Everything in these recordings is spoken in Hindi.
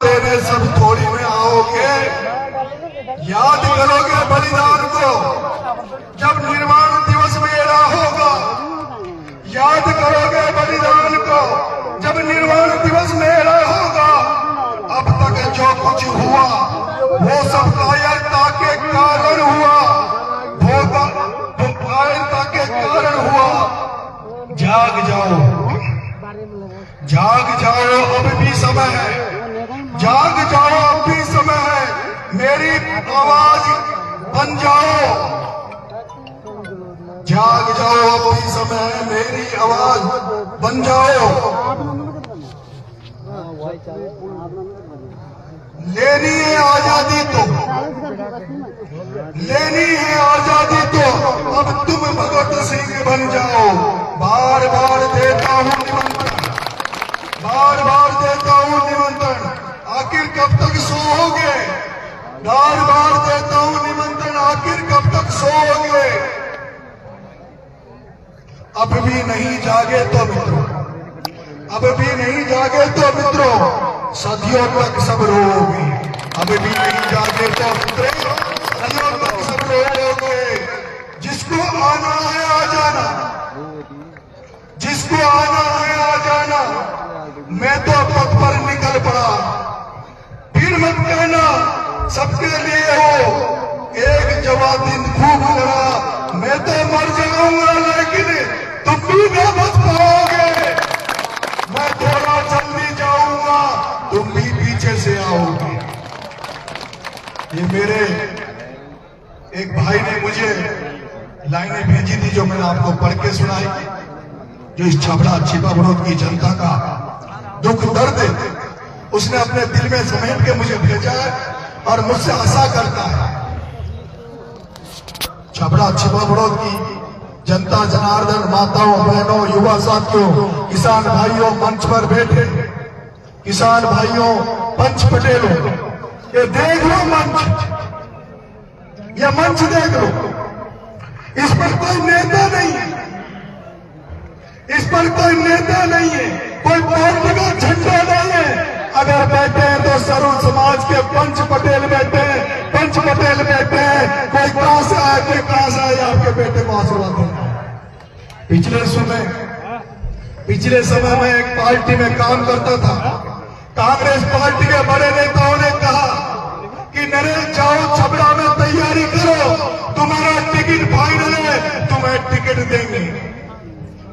तेरे सब थोड़ी में आओगे, याद करोगे बलिदान को जब निर्वाण दिवस मेरा होगा। याद करोगे बलिदान को जब निर्वाण दिवस मेरा होगा। अब तक जो कुछ हुआ वो सब कायरता के कारण हुआ, वो कायरता के कारण हुआ। जाग जाओ, जाग जाओ, अब भी समय है। जाग जाओ, अब भी समय है। मेरी आवाज बन जाओ, जाग जाओ, अब भी समय है। मेरी आवाज बन जाओ। लेनी है आजादी तो, लेनी है आजादी तो अब तुम भगत सिंह बन जाओ। बार बार देता हूं निमंत्रण, बार बार देता हूं निमंत्रण, आखिर कब तक सोओगे। बार बार देता हूं निमंत्रण, आखिर कब तक सोओगे। अब भी नहीं जागे तो मित्रों, अब भी नहीं जागे तो मित्रों, सदियों तक सब रोओगे। अब भी नहीं जागे तो मित्रों, सदियों तक सब रोओगे। जिसको आना है आ जाना, जिसको आना है आ जाना। मैं तो पथ पर निकल पड़ा, फिर मत कहना सबके लिए हो। एक जवा दिन खूब लड़ा, मैं तो मर जाऊंगा लेकिन तुम भी ना बच पाओगे। मैं थोड़ा जल्दी जाऊंगा, तुम भी पीछे से आओगे। ये मेरे एक भाई ने मुझे लाइनें भेजी थी जो मैंने आपको पढ़ के सुनाई, जो इस छपरा छिपाबड़ोद की जनता का दुख दर्द उसने अपने दिल में समेट के मुझे भेजा है और मुझसे आशा करता है। छपरा छिपाबड़ोद की जनता जनार्दन, माताओं बहनों, युवा साथियों, किसान भाइयों, मंच पर बैठे किसान भाइयों, पंच पटेलों, ये देख लो मंच, ये मंच देख लो। इस पर कोई नेता नहीं है, इस पर कोई नेता नहीं है, कोई पार्टी का झंडा नहीं है। अगर बैठे हैं तो सर्व समाज के पंच पटेल बैठे हैं, पंच पटेल बैठे हैं। कोई कहां से आए, कोई कहां से आए, आपके बेटे को आशीर्वाद देना। पिछले समय में एक पार्टी में काम करता था। कांग्रेस पार्टी के बड़े नेताओं ने कहा कि नरेश जाओ छपरा में तैयारी करो, तुम्हारा टिकट फाइनल है, तुम्हें टिकट देंगे।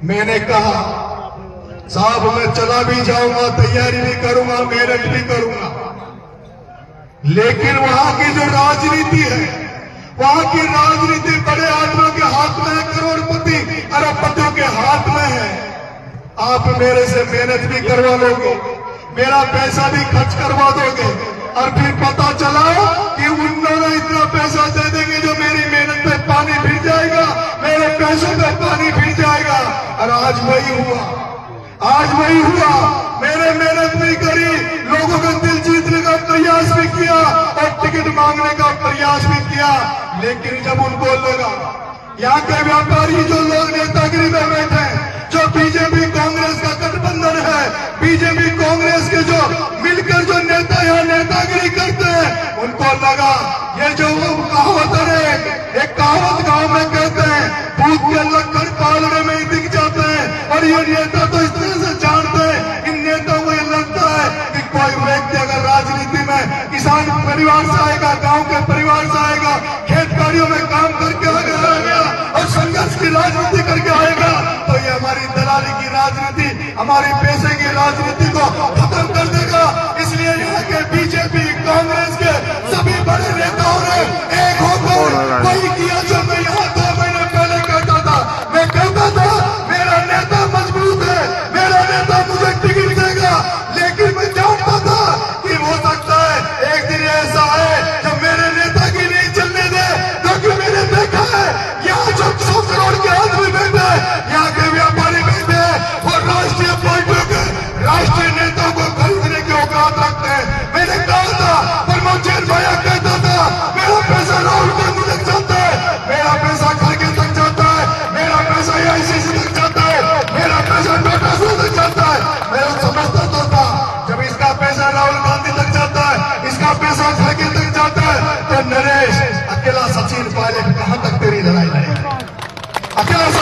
मैंने कहा साहब मैं चला भी जाऊंगा, तैयारी भी करूंगा, मेहनत भी करूंगा, लेकिन वहां की जो राजनीति है, वहां की राजनीति बड़े आदमियों के हाथ में है, करोड़पति अरबपतियों के हाथ में है। आप मेरे से मेहनत भी करवा लोगे, मेरा पैसा भी खर्च करवा दोगे, और फिर पता चला कि उन्होंने इतना पैसा दे देंगे जो मेरी मेहनत पे पानी फिर जाएगा, मेरे पैसों पे पानी फिर जाएगा। और आज वही हुआ, आज वही हुआ। मैंने मेहनत भी करी, लोगों का दिल जीतने का प्रयास भी किया और टिकट मांगने का प्रयास भी किया, लेकिन जब उनको लगा यहाँ के व्यापारी जो लोग नेतागिरी में बैठे, जो बीजेपी कांग्रेस का गठबंधन है, बीजेपी कांग्रेस के जो मिलकर जो नेता यहाँ नेतागिरी करते हैं, उनको लगा ये जो कहावत है, एक कहावत गांव में कहते हैं, भूत के लक्कड़ पालने में ही दिख जाते हैं। और ये नेता तो इस तरह से जानते हैं, इन नेताओं को ये लगता है कि कोई व्यक्ति अगर राजनीति में किसान परिवार से आएगा, गांव के परिवार से आएगा, खेत कार्यों में काम करके आएगा और संघर्ष की राजनीति करके आएगा, तो ये हमारी दलाली की राजनीति, हमारी पैसे की राजनीति को खत्म कर देगा। इसलिए यहाँ के बीजेपी कांग्रेस के सभी बड़े नेताओं ने एक होकर वही किया जो मैं यहाँ 2 महीने पहले कहता था। मैं कहता था मेरा नेता मजबूत है, मेरा नेता मुझे टिकट देगा, लेकिन मैं जानता था कि हो सकता है एक दिन ऐसा है जब मेरे नेता की नहीं चलने दे, क्योंकि मैंने देखा है यहाँ जो 100 करोड़ के आदमी बैठे हैं, यहाँ के व्यापारी बैठे हैं, वो राष्ट्रीय पार्टियों के राष्ट्रीय नेताओं को खरीदने की औकात रखते हैं। मैंने कहा था, प्रमोद जैन भैया कहता था मेरा पैसा राहुल गांधी तक जाता है, मेरा पैसा खड़गे तक जाता है, मेरा पैसा AICC तक जाता है, मेरा पैसा नोटा तक जाता है। मैं समझता तो था जब इसका पैसा राहुल गांधी तक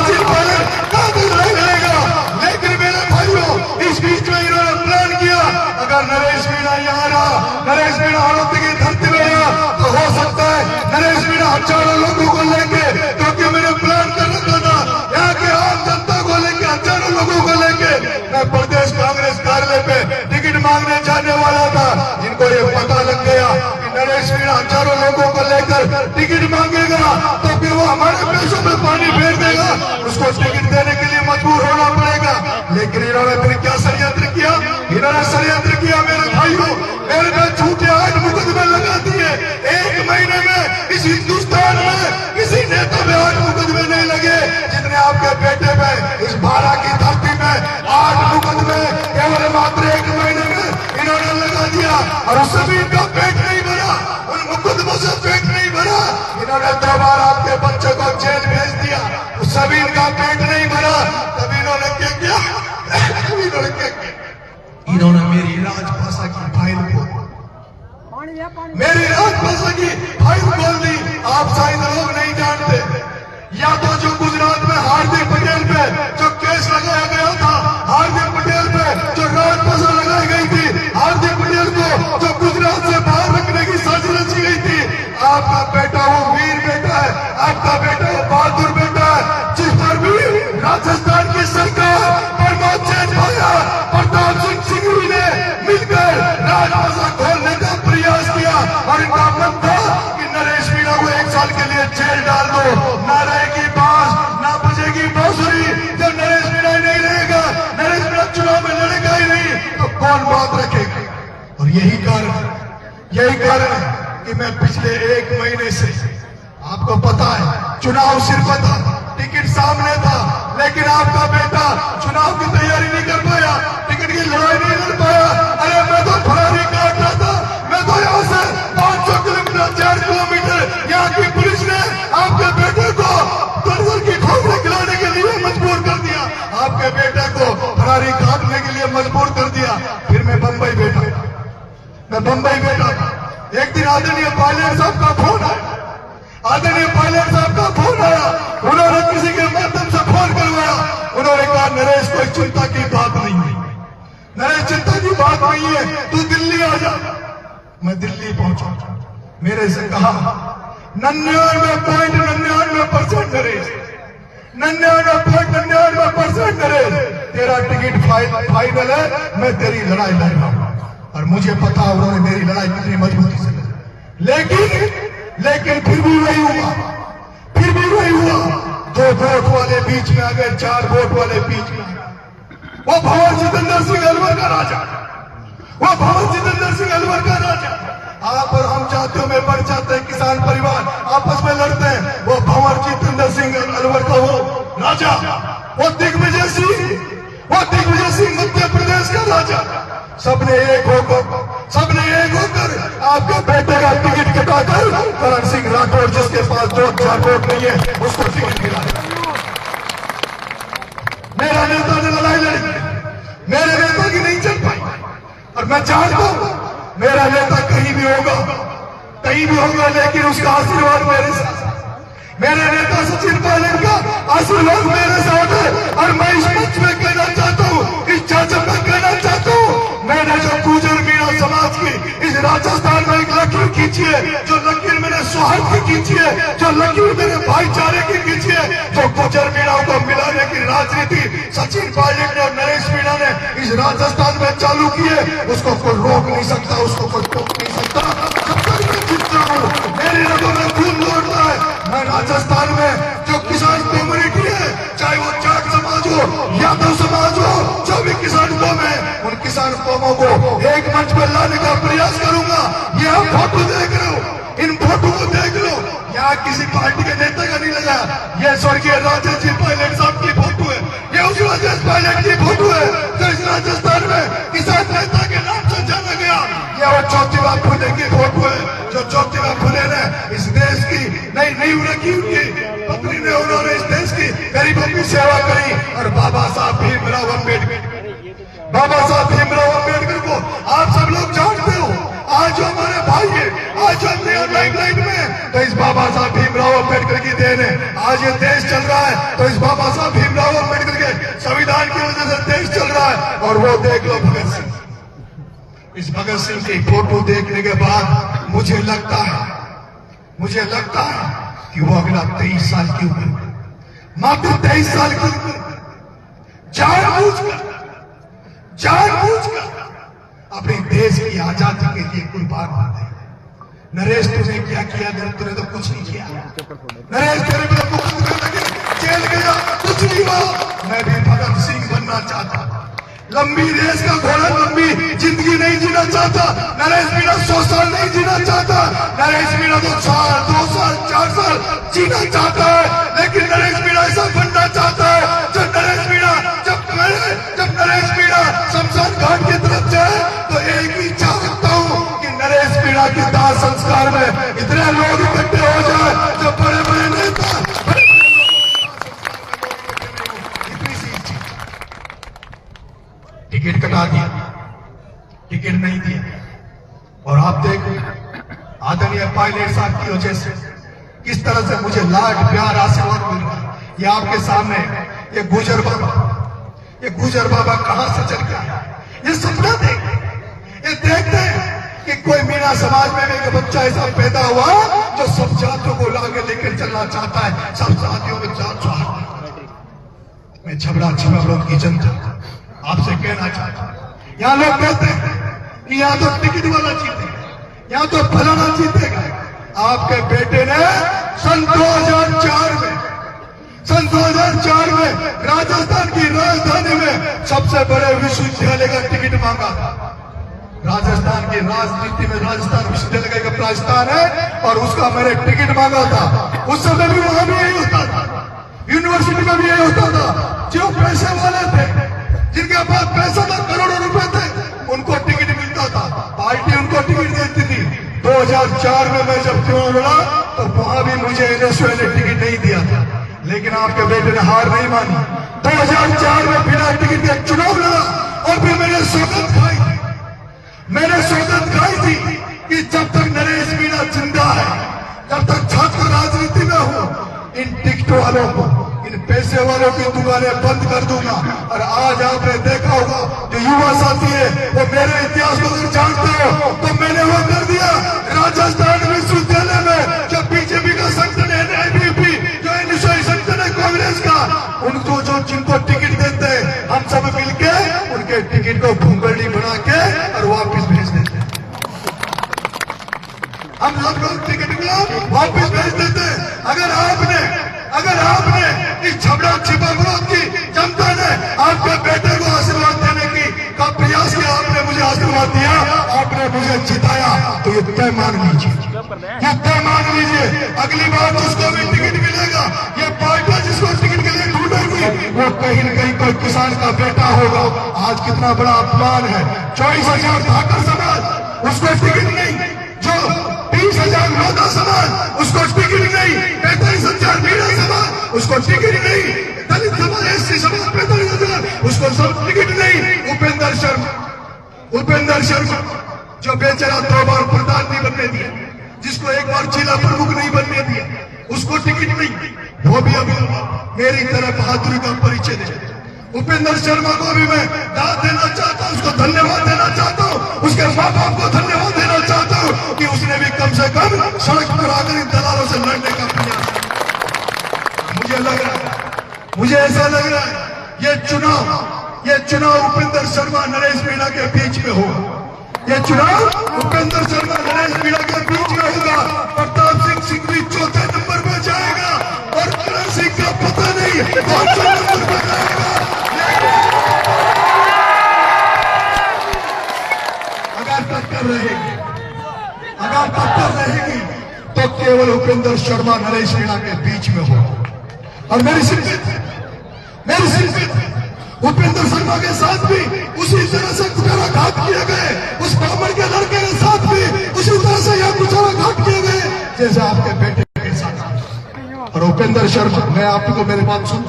सचिन पायलट कांग्रेस नहीं लड़ेगा। लेकिन मेरे भाइयों, इस बीच में इन्होंने प्लान किया, अगर नरेश मीणा यहाँ रहा, नरेश मीणा आरोपी की धरती में रहा, तो हो सकता है नरेश मीणा हजारों लोगों को लेके, क्योंकि मैंने प्लान कर रखा था यहाँ के आम जनता को लेके, हजारों लोगों को लेके मैं प्रदेश कांग्रेस कार्यालय पे टिकट मांगने जाने वाला था। इनको ये पता लग गया कि नरेश मीणा हजारों लोगों को लेकर टिकट मांगेगा तो फिर वो हमारे पैसों में पानी फेर देगा, उसको टिकट देने के लिए मजबूर होना पड़ेगा। लेकिन इन्होंने फिर क्या षड्यंत्र किया? इन्होंने षड्यंत्र किया मेरे भाइयों, मेरे पे झूठे 8 मुकदमे लगा दिए। 1 महीने में इस हिंदुस्तान में किसी नेता पे 8 मुकदमे नहीं लगे जितने आपके बेटे पे इस भारत की धरती में 8 मुकदमे केवल मात्र 1 महीने में इन्होंने लगा दिया। और उससे भी इनका पेट नहीं भरा, उन मुकदमों से पेट नहीं भरा। इन्होंने 2 बार आपके बच्चे को जेल भेज दिया, उससे भी इनका पेट नहीं भरा। तभी इन्होंने क्या किया? इन्होंने मेरी राजभाषा की फाइल खोल, मेरी राजभाषा की फाइल खोल दी। आप शायद लोग नहीं जानते, या तो जो गुजरात में हार्दिक पटेल पे जो केस लगाया गया था, हार्दिक पटेल पे जो राजभाषा लगाई गई थी, हार्दिक पटेल को जो गुजरात से बाहर रखने की साजिश रची गई थी, आपका बेटा वो वीर बेटा है, आपका बेटा वो बहादुर बेटा है, जिस पर भी राजस्थान की सरकार प्रमोद जैन भाया प्रताप सिंह सिंघवी ने मिलकर राजभाषा खोलने का प्रयास किया। और इनका मन था कि नरेश मीणा को 1 साल के लिए जेल डाल दो, ना रहेगी बांस ना बजेगी बांसुरी। जब नरेश मीणा नहीं रहेगा, नरेश मीणा चुनाव में लड़ेगा ही नहीं, तो कौन बात रखेगा? और यही कारण है कि मैं पिछले 1 महीने से, आपको पता है चुनाव सिर पर था, टिकट सामने था, लेकिन आपका बेटा चुनाव की तैयारी नहीं कर पाया, टिकट की लड़ाई नहीं लड़ पाया। अरे मैं तो फरारी काट रहा था, मैं तो यहाँ से 500 किलोमीटर 4 किलोमीटर यहाँ की पुलिस ने आपके बेटे को तलवार की ठोकरें खिलाने के लिए मजबूर कर दिया, आपके बेटे को फरारी काटने के लिए मजबूर कर दिया। फिर मैं बंबई बैठा, एक दिन आदरणीय पायलट साहब का फोन आया, आदरणीय पायलट साहब का फोन आया, उन्होंने किसी के माध्यम से फोन करवाया, उन्होंने कहा नरेश कोई चिंता की बात नहीं है, नरेश चिंता की बात नहीं है, तू दिल्ली आ जा। मैं दिल्ली पहुंचा, मेरे से कहा 99.99% नरेश, 99.99% नरेश, तेरा टिकट फाइनल है, मैं तेरी लड़ाई लड़ रहा हूं। और मुझे पता उन्होंने मेरी लड़ाई कितनी मजबूती से लड़ी, लेकिन फिर भी वही हुआ, 2 वोट वाले बीच में आ गए, 4 वोट वाले बीच में। वो भंवर जितेंद्र सिंह अलवर का राजा, वो भंवर जितेंद्र सिंह अलवर का राजा। आप और हम जातियों में बढ़ जाते हैं, किसान परिवार आपस में लड़ते हैं, वो भंवर जितेंद्र सिंह अलवर का वो राजा, वो दिग्विजय सिंह मध्य प्रदेश का राजा। सबने एक होकर आपके बेटे का टिकट कटाकर करण सिंह राठौर, जिसके पास 2-4 वोट नहीं है, उसको टिकट दिलाया। मेरा नेता ने लड़ाई लड़ी, मेरे नेता की नहीं चल पाई। और मैं चाहता हूं मेरा नेता कहीं भी होगा, लेकिन उसका आशीर्वाद मेरे साथ, मेरे नेता सचिन पायलट का आशीर्वाद मेरे साथ है। और मैं इस मंच में कहना चाहता हूं, इस चाचा में कहना चाहता हूं, मैंने जो गुर्जर मीणा समाज की इस राजस्थान में एक लकीर खींची है, जो लकीर मैंने सौहार्द की खींची है, जो लकीर मेरे भाईचारे की खींची है, जो गुर्जर मीणाओं को मिलाने की राजनीति सचिन पायलट ने और नरेश मीणा ने इस राजस्थान में चालू की है, उसको कोई रोक नहीं सकता, उसको कोई टोक नहीं सकता। जब तक मैं जीतता हूं, मेरी रगों में खून दौड़ता है। मैं राजस्थान में जो किसान कम्युनिटी है, चाहे वो जाट समाज हो, यादव समाज हो, जो भी किसान कौम है, उन किसान कौमों को एक मंच पर लाने का प्रयास करूंगा। ये आप फोटो देख रहे हो, इन फोटो को देख लो, यहाँ किसी पार्टी के नेता का नहीं लगा, ये स्वर्गीय राजेश जी पायलट साहब की फोटो है, ये उस राजेश पायलट की फोटो है जो इस राजस्थान में किसान नेता के नाम से जाना गया। ये वो ज्योतिबा फुले की फोटो है, जो ज्योतिबा फुले ने इस देश की नई नींव रखी, उनकी पत्नी ने, उन्होंने इस देश की गरीबों की सेवा करी। और बाबा साहब भीमराव अम्बेडकर को आप सब लोग जानते हो, आज जो हमारे भाई है, आज जो लाइमलाइट में, तो इस बाबा साहब भीमराव अम्बेडकर की देन है। आज ये देश चल रहा है तो इस बाबा साहब भीमराव अम्बेडकर के संविधान की वजह से देश चल रहा है। और वो देख लो भगत सिंह, इस भगत सिंह की फोटो देखने के बाद मुझे लगता है कि वो अगला 23 साल की उम्र में, मात्र 23 साल की उम्र में जानबूझकर अपने देश की आजादी के लिए कुर्बान होते हैं। नरेश तूने क्या किया? तूने तो कुछ नहीं किया। नरेश तेरे पे मुकदमे लगे, जेल गया, कुछ नहीं हुआ। मैं भी भगत सिंह बनना चाहता, लंबी रेस का घोड़ा, लंबी जिंदगी नहीं जीना चाहता। नरेश मीणा 100 साल नहीं जीना चाहता। नरेश मीणा तो 4, 2 साल, 4 साल जीना चाहता है। लेकिन नरेश मीणा ऐसा बनना चाहता है जब नरेश मीणा शमशान घाट की तरफ जाए तो एक ही चाह सकता हूं कि नरेश मीणा के दाह संस्कार में इतने लोग इकट्ठे हो जाए, जो बड़े बड़े नेता, इतनी सी चीज। टिकट कटा दिया, टिकट नहीं दिया। और आप देखो आदरणीय पायलट साहब की वजह से किस तरह से मुझे लाड प्यार आशीर्वाद मिल रहा है। ये आपके सामने ये गुजर बाबा कहां से चल गया? ये सपना देखते हैं कि कोई मीणा समाज में एक बच्चा ऐसा पैदा हुआ जो सब जातियों को लाके लेकर चलना चाहता है, सब जातियों में जात चाहता। मैं छबड़ा छिबरों की जनता आपसे कहना चाहता हूं, यहां लोग कहते हैं कि यहां तो टिकट वाला जीतेगा, यहां तो फलाना जीतेगा। आपके बेटे ने सन 2004 में राजस्थान की राजधानी में सबसे बड़े विश्वविद्यालय का टिकट मांगा था। राजस्थान की राजनीति में राजस्थान विश्वविद्यालय का प्रास्थान है और उसका मैंने टिकट मांगा था। उस समय भी वहां भी यही होता था, यूनिवर्सिटी में भी यही होता था। जो पैसे वाले थे, जिनके पास पैसा था, करोड़ों रुपए थे, उनको टिकट मिलता था, पार्टी उनको टिकट देती थी। 2004 में मैं जब चुनाव लड़ा तो वहां भी मुझे एनएसयू ने टिकट नहीं दिया था। लेकिन आपके बेटे ने हार नहीं मानी। 2004 में बिना टिकट के चुनाव लड़ा और फिर मैंने सौगंध खाई थी कि जब तक नरेश मीणा जिंदा है, जब तक छात्र राजनीति में हूं, इन टिकट वालों को, इन पैसे वालों की दुकानें बंद कर दूंगा। और आज आपने देखा होगा जो युवा साथी है वो मेरे इतिहास को अगर जानते हो तो मैंने वो कर दिया। राजस्थान विश्वविद्यालय में जब बीजेपी का संगठन है, एबीवीपी जो एनएसयू संगठन है कांग्रेस का, उनको जिनको टिकट देते हैं, हम सब मिलके उनके टिकट को भूंगड़ी बना के और वापिस भेज देते हैं। हम सब लोग टिकट को वापिस भेज देते हैं। अगर आपने इस छबड़ा छिपापुर की जनता ने आपके बेटे को आशीर्वाद देने का प्रयास किया, आपने मुझे आशीर्वाद दिया, आपने मुझे जिताया, तो ये तय मान लीजिए, अगली बार जिसको भी टिकट मिलेगा, ये पार्टी जिसको टिकट के लिए ढूंढेगी, वो कहीं न कहीं कोई किसान का बेटा होगा। आज कितना बड़ा अपमान है। 24,000 धाकर समाज, उसको टिकट नहीं। जो 20,000 लोधा समाज, उसको टिकट नहीं। 45,000 मीणा समाज, उसको टिकट नहीं। दलित समाज, एससी समाज 45,000, उसको सब टिकट नहीं। उपेंद्र शर्मा जो बेचारा 2 बार प्रधान नहीं बनने दिया, जिसको 1 बार जिला प्रमुख नहीं बनने दिया, उसको टिकट नहीं। वो भी अभी मेरी तरह बहादुरी का परिचय दे। उपेंद्र शर्मा को भी मैं दाद देना चाहता हूं, उसको धन्यवाद देना चाहता हूं, उसके माँ बाप को धन्यवाद देना चाहता हूं कि उसने भी कम से कम सड़क पर आकर इन दलालों से लड़ने का प्रयास किया। मुझे ऐसा लग रहा है ये चुनाव उपेंद्र शर्मा नरेश मीणा के बीच में होगा। ये चुनाव उपेंद्र शर्मा नरेश मीणा के बीच में होगा। प्रताप सिंह भी 4थे नंबर पर जाएगा और करण सिंह का पता नहीं कौन सा नंबर पर जाएगा। अगर टक्कर रहेगी तो केवल उपेंद्र शर्मा नरेश मीणा के बीच में होगा। और मेरी शिकायत उपेंद्र शर्मा के साथ भी उसी तरह से कुचाराघात किए गए, उस ब्राह्मण के लड़के के साथ भी उसी तरह से यह कुचाराघात किए गए जैसे आपके बेटे के साथ। और उपेंद्र शर्मा, मैं आपको मेरी बात सुन,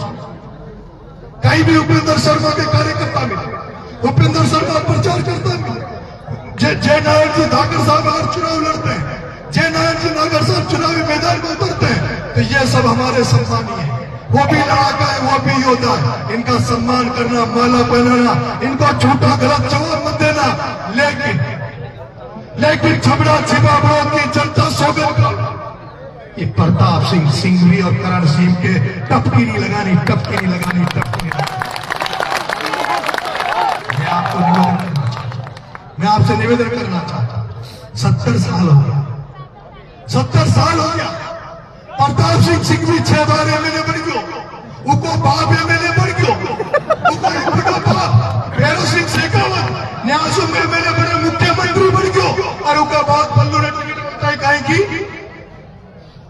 कहीं भी उपेंद्र शर्मा के कार्यकर्ता मिले, उपेंद्र शर्मा प्रचार करता मिले, जय नारायण जी धाकर साहब अगर चुनाव लड़ते हैं, जय नारायण जी नागर साहब चुनावी मैदान में उतरते हैं, तो ये सब हमारे सम्मानीय है। वो भी लड़ाका है, वो भी योद्धा है। इनका सम्मान करना, माला पहनाना, इनको झूठा गलत जवाब मत देना। लेकिन छबड़ा छिपाबड़ों की जनता सोगत का ये प्रताप सिंह सिंघवी और करण सिंह के टपकी नहीं लगानी, टपकी नहीं लगानी, टपकी नहीं लगानी। मैं आपसे निवेदन करना चाहता हूं, 70 साल हो गया, 70 साल हो गया। प्रताप सिंह सिंघवी 6 बार एमएलए बन गयो, उनको बाप एमएलए बन गयो, उनको बाप भैरव सिंह शेखावत न्यासु में एमएलए बने, मुख्यमंत्री बन गयो। और उनका बाप पल्लू ने टिकट बनता है, काहे की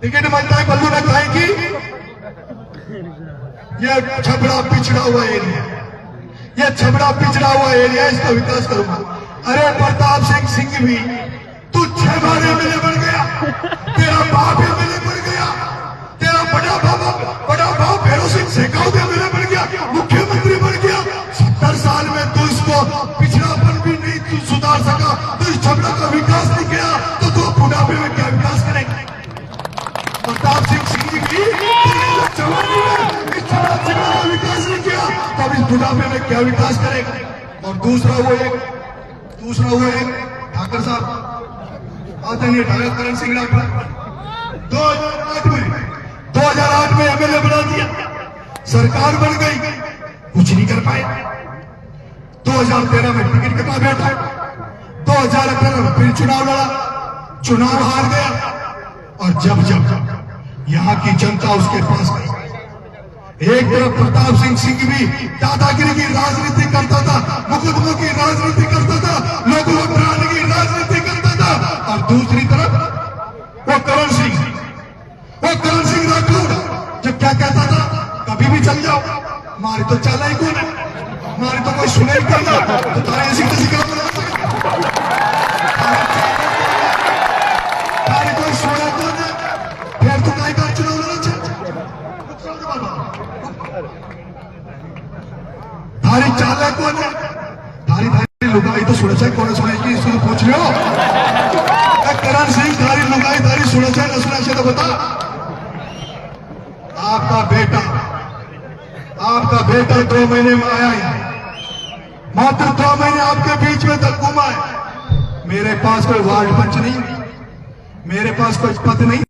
टिकट बनता है पल्लू ने, काहे की ये छबड़ा पिछड़ा हुआ एरिया, ये छबड़ा पिछड़ा हुआ एरिया, इसका विकास करूंगा। अरे प्रताप सिंह सिंघवी, तू 6 बार एमएलए बन गया, तेरा बाप एमएलए बन गया, तेरा बड़ा बाप भैरव सिंह शेखावत एमएलए बन गया, मुख्यमंत्री बन गया। 70 साल में तू इसको पिछड़ापन भी नहीं तू सुधार सका, तो इस छबड़ा का विकास नहीं किया, तो तू बुढ़ापे में क्या विकास करेगा? प्रताप सिंह सिंघवी जवानी में इस छबड़ा का विकास नहीं किया, तो अब इस बुढ़ापे में क्या विकास करेगा? और दूसरा वो एक ठाकर साहब, आदरणीय ठाकर करण सिंह राठौर 2008 में एमएलए बना दिया, सरकार बन गई, कुछ नहीं कर पाए। 2013 में टिकट कटा बैठा, 2018 में फिर चुनाव लड़ा, चुनाव हार गया। और जब यहां की जनता उसके पास गई, एक तरफ प्रताप सिंह सिंघवी दादागिरी की राजनीति करता था, मुकदमों की राजनीति करता था, लोगों को डराने की राजनीति करता था, और दूसरी तरफ वो करण सिंह राठौर जो क्या कहता था, कभी भी चल जाओ, हमारी तो चाला ही कौन है, हमारी तो कोई सुने ही करना, तो तारे ऐसी किसी का तारे कोई सुना कौन है, फिर तो कहीं का चुनाव लड़ा थारी चाल कौन है, थारी लुगाई तो सुना चाहिए, कौन सुना चाहिए इसको पूछ लो। करण सिंह थारी लुगाई थारी सुना चाहिए, न सुना चाहिए तो बता। आपका बेटा 2 महीने में आया है, मात्र 2 महीने आपके बीच में तक घूमा है। मेरे पास कोई वार्ड पंच नहीं, मेरे पास कोई पद नहीं,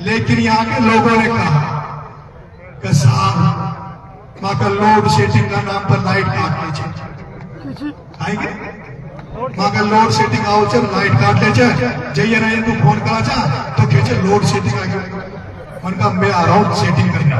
लेकिन यहाँ के लोगों ने कहा कि साहब मां का लोड शेडिंग का नाम पर लाइट काट लीजिए, आएंगे मां का लोड शेडिंग आओ चल लाइट काट ले जाइए ना, इनको फोन करा जा तो खींचे लोड शेडिंग आ गया, उनका मैं आ रहा हूं सेटिंग करना।